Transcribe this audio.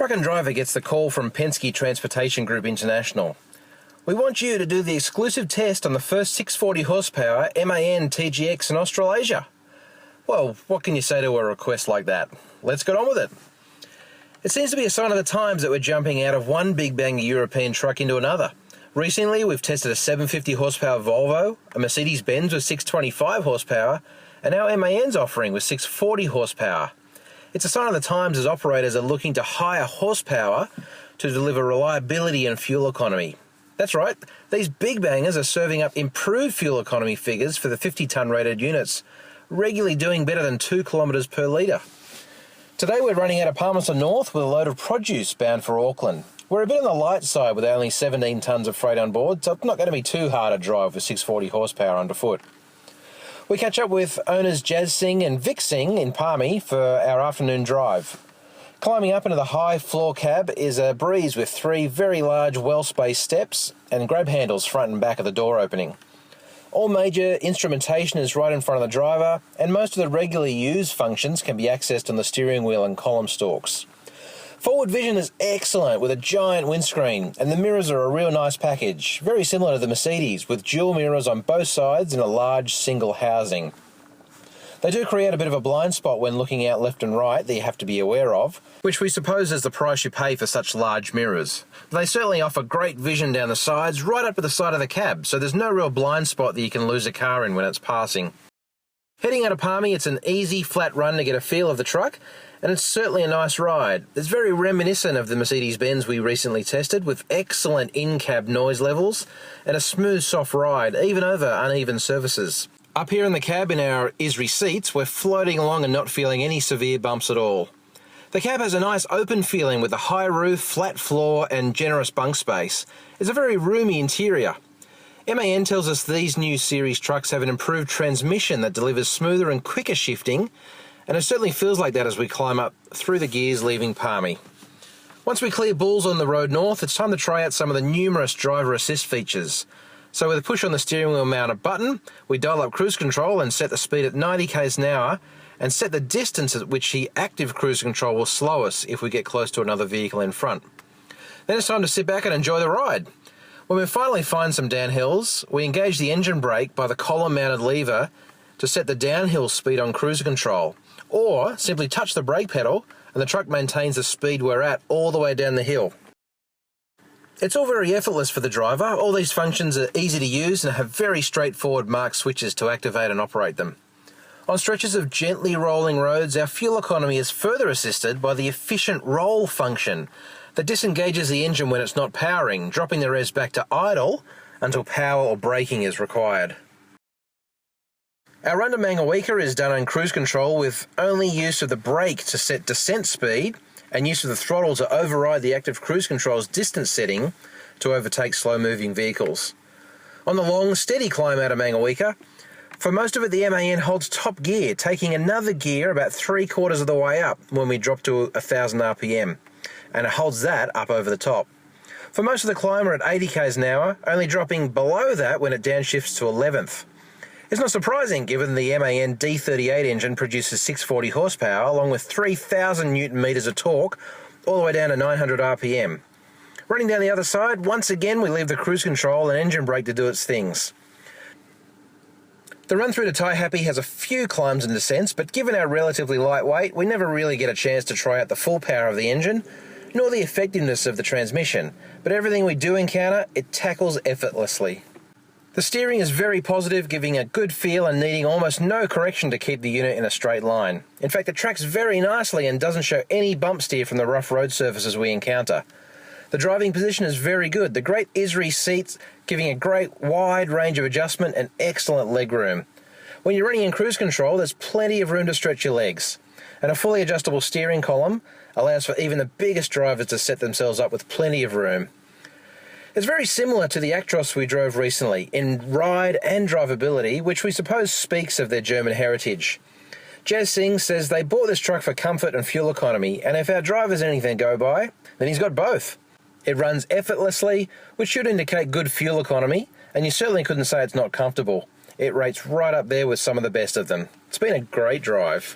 Truck and Driver gets the call from Penske Transportation Group International. We want you to do the exclusive test on the first 640 horsepower MAN TGX in Australasia. Well, what can you say to a request like that? Let's get on with it. It seems to be a sign of the times that we're jumping out of one big bang European truck into another. Recently, we've tested a 750 horsepower Volvo, a Mercedes-Benz with 625 horsepower, and now MAN's offering with 640 horsepower. It's a sign of the times as operators are looking to higher horsepower to deliver reliability and fuel economy. That's right, these big bangers are serving up improved fuel economy figures for the 50-tonne rated units, regularly doing better than 2 kilometres per litre. Today we're running out of Palmerston North with a load of produce bound for Auckland. We're a bit on the light side with only 17 tonnes of freight on board, so it's not going to be too hard to drive with 640 horsepower underfoot. We catch up with owners Jazz Singh and Vic Singh in Palmy for our afternoon drive. Climbing up into the high floor cab is a breeze with 3 very large well-spaced steps and grab handles front and back of the door opening. All major instrumentation is right in front of the driver, and most of the regularly used functions can be accessed on the steering wheel and column stalks. Forward vision is excellent with a giant windscreen, and the mirrors are a real nice package, very similar to the Mercedes, with dual mirrors on both sides in a large single housing. They do create a bit of a blind spot when looking out left and right that you have to be aware of, which we suppose is the price you pay for such large mirrors. They certainly offer great vision down the sides, right up to the side of the cab, so there's no real blind spot that you can lose a car in when it's passing. Heading out of Palmy, it's an easy, flat run to get a feel of the truck, and it's certainly a nice ride. It's very reminiscent of the Mercedes-Benz we recently tested, with excellent in-cab noise levels and a smooth, soft ride, even over uneven surfaces. Up here in the cab in our Isri seats, we're floating along and not feeling any severe bumps at all. The cab has a nice open feeling with a high roof, flat floor and generous bunk space. It's a very roomy interior. MAN tells us these new series trucks have an improved transmission that delivers smoother and quicker shifting, and it certainly feels like that as we climb up through the gears leaving Palmy. Once we clear Bulls on the road north, it's time to try out some of the numerous driver assist features. So with a push on the steering wheel mounted button, we dial up cruise control and set the speed at 90 k's an hour and set the distance at which the active cruise control will slow us if we get close to another vehicle in front. Then it's time to sit back and enjoy the ride. When we finally find some downhills, we engage the engine brake by the column mounted lever to set the downhill speed on cruise control, or simply touch the brake pedal and the truck maintains the speed we're at all the way down the hill. It's all very effortless for the driver. All these functions are easy to use and have very straightforward marked switches to activate and operate them. On stretches of gently rolling roads, our fuel economy is further assisted by the efficient roll function that disengages the engine when it's not powering, dropping the res back to idle until power or braking is required. Our run to Mangaweka is done on cruise control with only use of the brake to set descent speed and use of the throttle to override the active cruise control's distance setting to overtake slow-moving vehicles. On the long, steady climb out of Mangaweka, for most of it the MAN holds top gear, taking another gear about 3/4 of the way up when we drop to 1000 RPM, and it holds that up over the top. For most of the climb we're at 80 k's an hour, only dropping below that when it downshifts to 11th. It's not surprising given the MAN D38 engine produces 640 horsepower along with 3,000 newton meters of torque all the way down to 900 RPM. Running down the other side, once again we leave the cruise control and engine brake to do its things. The run through to Tai Happy has a few climbs and descents, but given our relatively lightweight, we never really get a chance to try out the full power of the engine, nor the effectiveness of the transmission, but everything we do encounter, it tackles effortlessly. The steering is very positive, giving a good feel and needing almost no correction to keep the unit in a straight line. In fact, it tracks very nicely and doesn't show any bump steer from the rough road surfaces we encounter. The driving position is very good, the great Isri seats giving a great wide range of adjustment and excellent leg room. When you're running in cruise control, there's plenty of room to stretch your legs. And a fully adjustable steering column allows for even the biggest drivers to set themselves up with plenty of room. It's very similar to the Actros we drove recently in ride and drivability, which we suppose speaks of their German heritage. Jazz Singh says they bought this truck for comfort and fuel economy, and if our driver's anything to go by, then he's got both. It runs effortlessly, which should indicate good fuel economy, and you certainly couldn't say it's not comfortable. It rates right up there with some of the best of them. It's been a great drive.